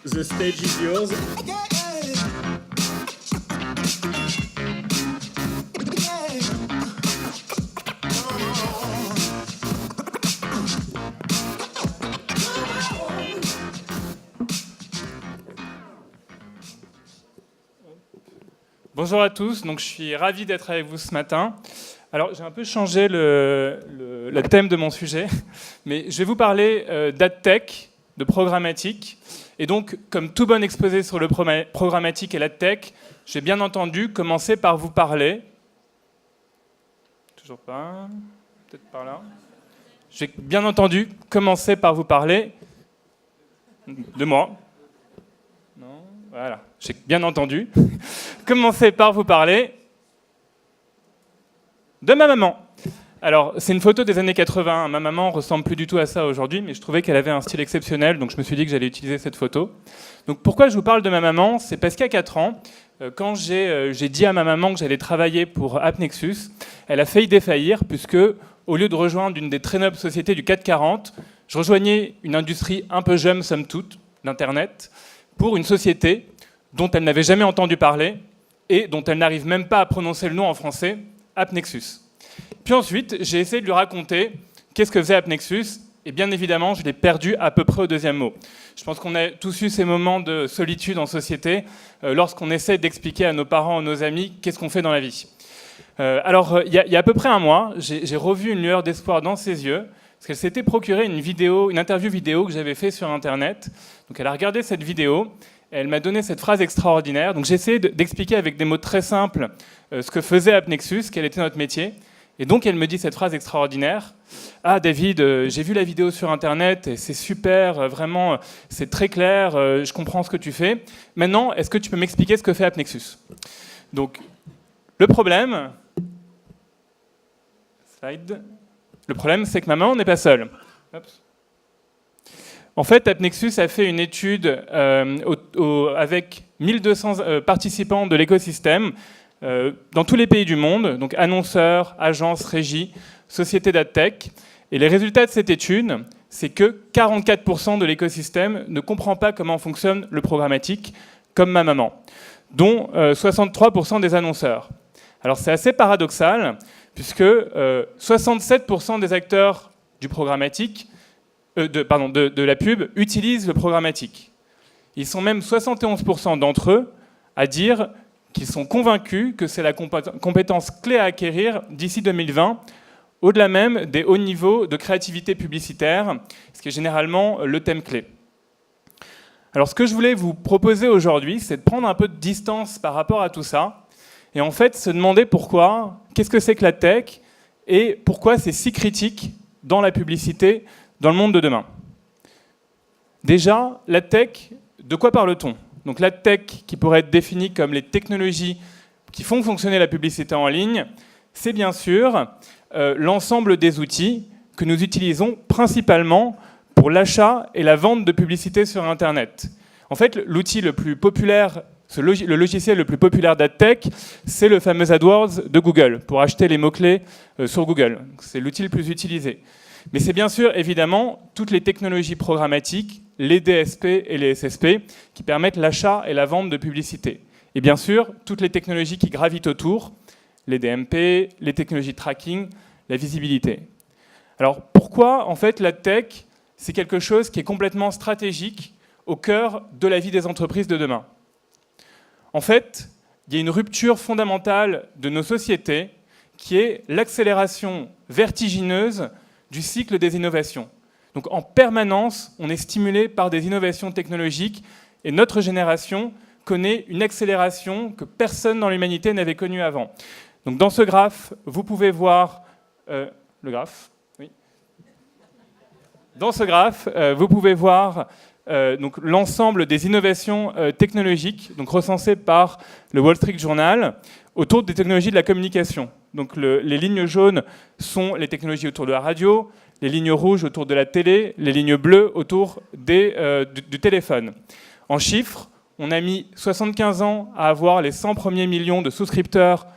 The stage is yours. Bonjour à tous, donc je suis ravi d'être avec vous ce matin. Alors j'ai un peu changé le thème de mon sujet, mais je vais vous parler d'AdTech, de programmatique. Et donc, comme tout bon exposé sur le programmatique et l'AdTech, j'ai bien entendu commencer par vous parler. Toujours pas, peut-être par là. J'ai bien entendu commencer par vous parler de moi. Non, voilà, j'ai bien entendu. Commencer par vous parler de ma maman. Alors, c'est une photo des années 80. Ma maman ressemble plus du tout à ça aujourd'hui, mais je trouvais qu'elle avait un style exceptionnel, donc je me suis dit que j'allais utiliser cette photo. Donc, pourquoi je vous parle de ma maman ? C'est parce qu'à 4 ans, quand j'ai dit à ma maman que j'allais travailler pour AppNexus, elle a failli défaillir, puisque, au lieu de rejoindre une des très nobles sociétés du CAC 40, je rejoignais une industrie un peu jeune, somme toute, d'Internet, pour une société dont elle n'avait jamais entendu parler, et dont elle n'arrive même pas à prononcer le nom en français, AppNexus. Puis ensuite, j'ai essayé de lui raconter qu'est-ce que faisait AppNexus, et bien évidemment, je l'ai perdu à peu près au deuxième mot. Je pense qu'on a tous eu ces moments de solitude en société, lorsqu'on essaie d'expliquer à nos parents, à nos amis, qu'est-ce qu'on fait dans la vie. Alors, il y a à peu près un mois, j'ai revu une lueur d'espoir dans ses yeux, parce qu'elle s'était procurée une interview vidéo que j'avais faite sur Internet. Donc elle a regardé cette vidéo, elle m'a donné cette phrase extraordinaire. Donc j'ai essayé d'expliquer avec des mots très simples ce que faisait AppNexus, quel était notre métier. Et donc elle me dit cette phrase extraordinaire. « Ah David, j'ai vu la vidéo sur Internet et c'est super, vraiment, c'est très clair, je comprends ce que tu fais. Maintenant, est-ce que tu peux m'expliquer ce que fait AppNexus ?» Donc le problème, c'est que ma maman n'est pas seule. Oups. En fait, AppNexus a fait une étude avec 1200 participants de l'écosystème dans tous les pays du monde, donc annonceurs, agences, régies, sociétés d'AdTech. Et les résultats de cette étude, c'est que 44% de l'écosystème ne comprend pas comment fonctionne le programmatique, comme ma maman, dont 63% des annonceurs. Alors c'est assez paradoxal, puisque 67% des acteurs du programmatique de la pub utilisent le programmatique. Ils sont même 71% d'entre eux à dire qu'ils sont convaincus que c'est la compétence clé à acquérir d'ici 2020, au-delà même des hauts niveaux de créativité publicitaire, ce qui est généralement le thème clé. Alors ce que je voulais vous proposer aujourd'hui, c'est de prendre un peu de distance par rapport à tout ça, et en fait se demander pourquoi, qu'est-ce que c'est que la tech, et pourquoi c'est si critique dans la publicité, dans le monde de demain. Déjà, la tech, de quoi parle-t-on ? Donc la tech, qui pourrait être définie comme les technologies qui font fonctionner la publicité en ligne, c'est bien sûr l'ensemble des outils que nous utilisons principalement pour l'achat et la vente de publicité sur Internet. En fait, l'outil le plus populaire, le logiciel le plus populaire d'AdTech, c'est le fameux AdWords de Google, pour acheter les mots-clés sur Google. C'est l'outil le plus utilisé. Mais c'est bien sûr, évidemment, toutes les technologies programmatiques, les DSP et les SSP, qui permettent l'achat et la vente de publicité. Et bien sûr, toutes les technologies qui gravitent autour, les DMP, les technologies de tracking, la visibilité. Alors, pourquoi, en fait, la tech, c'est quelque chose qui est complètement stratégique au cœur de la vie des entreprises de demain ? En fait, il y a une rupture fondamentale de nos sociétés qui est l'accélération vertigineuse du cycle des innovations. Donc en permanence, on est stimulé par des innovations technologiques et notre génération connaît une accélération que personne dans l'humanité n'avait connue avant. Donc dans ce graphe, vous pouvez voir le graphe. Oui. Dans ce graphe, vous pouvez voir donc l'ensemble des innovations technologiques, donc recensées par le Wall Street Journal, autour des technologies de la communication. Donc les lignes jaunes sont les technologies autour de la radio, les lignes rouges autour de la télé, les lignes bleues autour du téléphone. En chiffres, on a mis 75 ans à avoir les 100 premiers millions de souscripteurs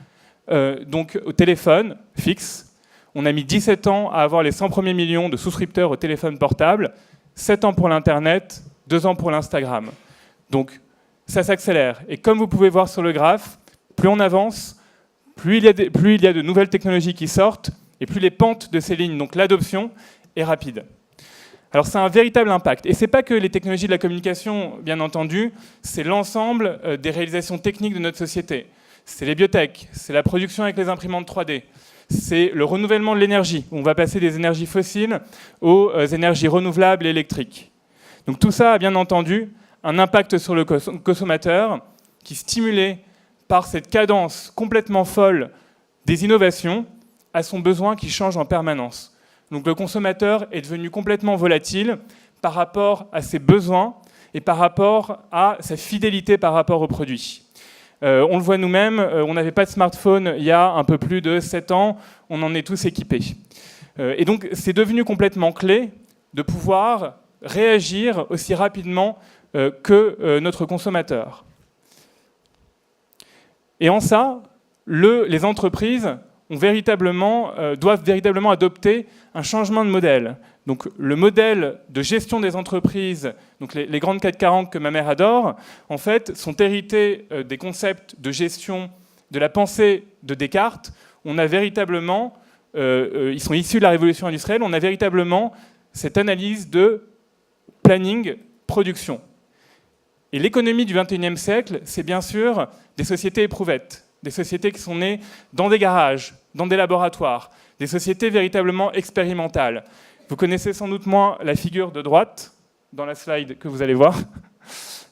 donc au téléphone fixe. On a mis 17 ans à avoir les 100 premiers millions de souscripteurs au téléphone portable, 7 ans pour l'Internet, 2 ans pour l'Instagram. Donc ça s'accélère. Et comme vous pouvez voir sur le graphe, plus on avance, plus il y a de nouvelles technologies qui sortent, et plus les pentes de ces lignes, donc l'adoption, est rapide. Alors c'est un véritable impact. Et ce n'est pas que les technologies de la communication, bien entendu, c'est l'ensemble des réalisations techniques de notre société. C'est les biotech, c'est la production avec les imprimantes 3D, c'est le renouvellement de l'énergie. On va passer des énergies fossiles aux énergies renouvelables et électriques. Donc tout ça a bien entendu un impact sur le consommateur qui, stimulé par cette cadence complètement folle des innovations, a son besoin qui change en permanence. Donc le consommateur est devenu complètement volatile par rapport à ses besoins et par rapport à sa fidélité par rapport au produit. On le voit nous-mêmes, on n'avait pas de smartphone il y a un peu plus de 7 ans, on en est tous équipés. Et donc c'est devenu complètement clé de pouvoir réagir aussi rapidement que notre consommateur. Et en ça, les entreprises doivent véritablement adopter un changement de modèle. Donc le modèle de gestion des entreprises, donc les grandes 440 que ma mère adore, en fait, sont hérités des concepts de gestion de la pensée de Descartes. On a véritablement, ils sont issus de la révolution industrielle, on a véritablement cette analyse de planning, production. Et l'économie du XXIe siècle, c'est bien sûr des sociétés éprouvettes, des sociétés qui sont nées dans des garages, dans des laboratoires, des sociétés véritablement expérimentales. Vous connaissez sans doute moins la figure de droite, dans la slide que vous allez voir,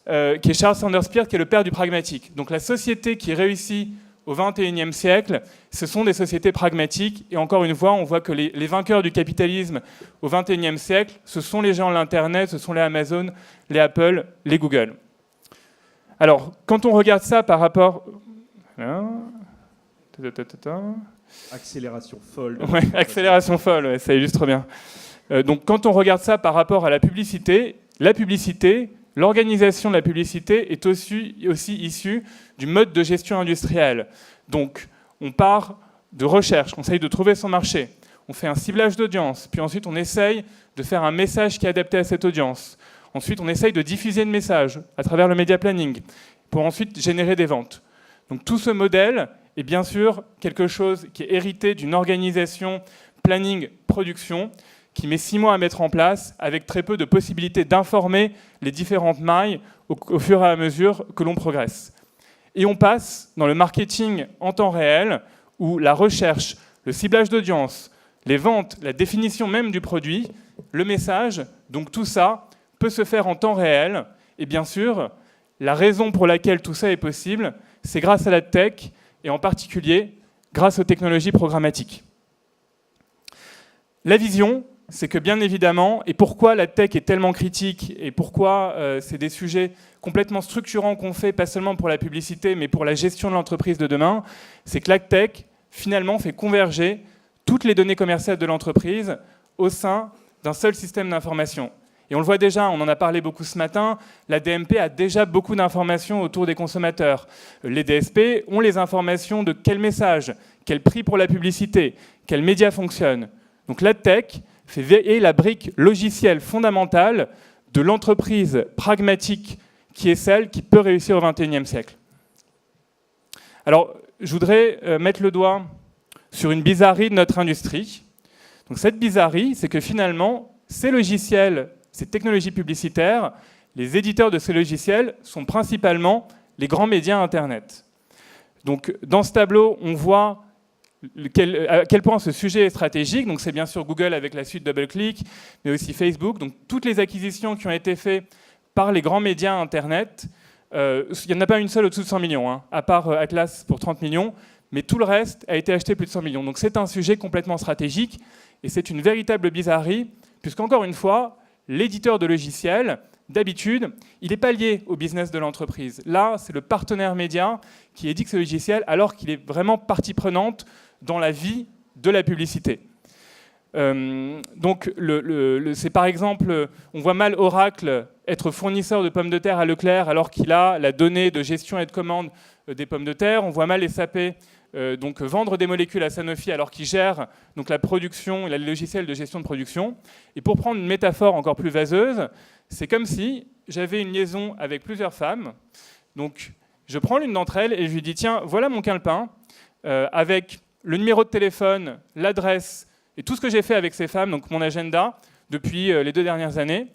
qui est Charles Sanders Peirce, qui est le père du pragmatique. Donc la société qui réussit au XXIe siècle, ce sont des sociétés pragmatiques. Et encore une fois, on voit que les vainqueurs du capitalisme au XXIe siècle, ce sont les géants de l'Internet, ce sont les Amazon, les Apple, les Google. Alors, quand on regarde ça par rapport... Accélération folle. Ouais, accélération folle, ouais, ça illustre bien. Donc quand on regarde ça par rapport à la publicité, l'organisation de la publicité est aussi issue du mode de gestion industrielle. Donc on part de recherche, on essaye de trouver son marché, on fait un ciblage d'audience, puis ensuite on essaye de faire un message qui est adapté à cette audience. Ensuite on essaye de diffuser le message à travers le media planning pour ensuite générer des ventes. Donc tout ce modèle est bien sûr quelque chose qui est hérité d'une organisation planning-production qui met 6 mois à mettre en place avec très peu de possibilités d'informer les différentes mailles au fur et à mesure que l'on progresse. Et on passe dans le marketing en temps réel où la recherche, le ciblage d'audience, les ventes, la définition même du produit, le message, donc tout ça peut se faire en temps réel. Et bien sûr, la raison pour laquelle tout ça est possible, c'est grâce à la tech et en particulier grâce aux technologies programmatiques. La vision, c'est que bien évidemment, et pourquoi la tech est tellement critique et pourquoi c'est des sujets complètement structurants qu'on fait, pas seulement pour la publicité, mais pour la gestion de l'entreprise de demain, c'est que la tech, finalement, fait converger toutes les données commerciales de l'entreprise au sein d'un seul système d'information. Et on le voit déjà, on en a parlé beaucoup ce matin, la DMP a déjà beaucoup d'informations autour des consommateurs. Les DSP ont les informations de quel message, quel prix pour la publicité, quels médias fonctionnent. Donc la tech est la brique logicielle fondamentale de l'entreprise pragmatique qui est celle qui peut réussir au XXIe siècle. Alors, je voudrais mettre le doigt sur une bizarrerie de notre industrie. Donc cette bizarrerie, c'est que finalement, ces logiciels, ces technologies publicitaires, les éditeurs de ces logiciels sont principalement les grands médias Internet. Donc dans ce tableau, on voit à quel point ce sujet est stratégique. Donc c'est bien sûr Google avec la suite DoubleClick, mais aussi Facebook. Donc toutes les acquisitions qui ont été faites par les grands médias Internet, il n'y en a pas une seule au-dessous de 100 millions, hein, à part Atlas pour 30 millions, mais tout le reste a été acheté plus de 100 millions. Donc c'est un sujet complètement stratégique et c'est une véritable bizarrerie, puisqu'encore une fois, l'éditeur de logiciels, d'habitude, il n'est pas lié au business de l'entreprise. Là, c'est le partenaire média qui édite ce logiciel alors qu'il est vraiment partie prenante dans la vie de la publicité. Donc, c'est par exemple, on voit mal Oracle être fournisseur de pommes de terre à Leclerc alors qu'il a la donnée de gestion et de commande des pommes de terre. On voit mal SAP donc vendre des molécules à Sanofi alors qu'ils gèrent donc la production, les logiciels de gestion de production. Et pour prendre une métaphore encore plus vaseuse, c'est comme si j'avais une liaison avec plusieurs femmes. Donc je prends l'une d'entre elles et je lui dis tiens, voilà mon calepin avec le numéro de téléphone, l'adresse et tout ce que j'ai fait avec ces femmes, donc mon agenda depuis les 2 dernières années.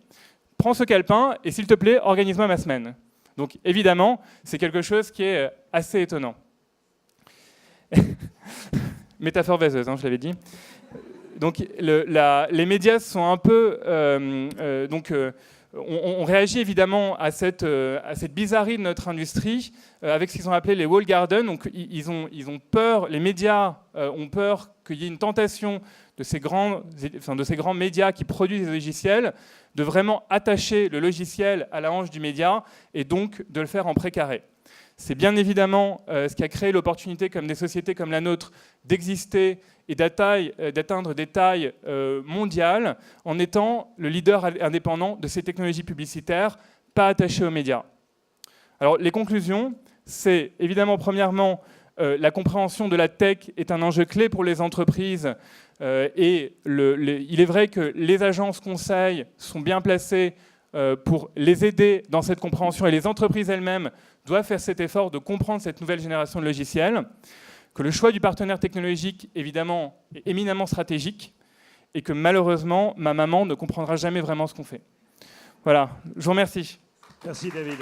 Prends ce calepin et s'il te plaît, organise-moi ma semaine. Donc évidemment, c'est quelque chose qui est assez étonnant. Métaphore vaseuse, hein, je l'avais dit. Donc les médias sont un peu... on réagit évidemment à cette bizarrerie de notre industrie avec ce qu'ils ont appelé les wall gardens. Donc ils ont peur, les médias ont peur qu'il y ait une tentation de ces grands médias qui produisent des logiciels de vraiment attacher le logiciel à la hanche du média et donc de le faire en précaré. C'est bien évidemment ce qui a créé l'opportunité, comme des sociétés comme la nôtre, d'exister et d'atteindre des tailles mondiales en étant le leader indépendant de ces technologies publicitaires, pas attachées aux médias. Alors les conclusions, c'est évidemment premièrement la compréhension de la tech est un enjeu clé pour les entreprises et il est vrai que les agences conseils sont bien placées pour les aider dans cette compréhension et les entreprises elles-mêmes doivent faire cet effort de comprendre cette nouvelle génération de logiciels, que le choix du partenaire technologique, évidemment, est éminemment stratégique et que malheureusement, ma maman ne comprendra jamais vraiment ce qu'on fait. Voilà, je vous remercie. Merci David.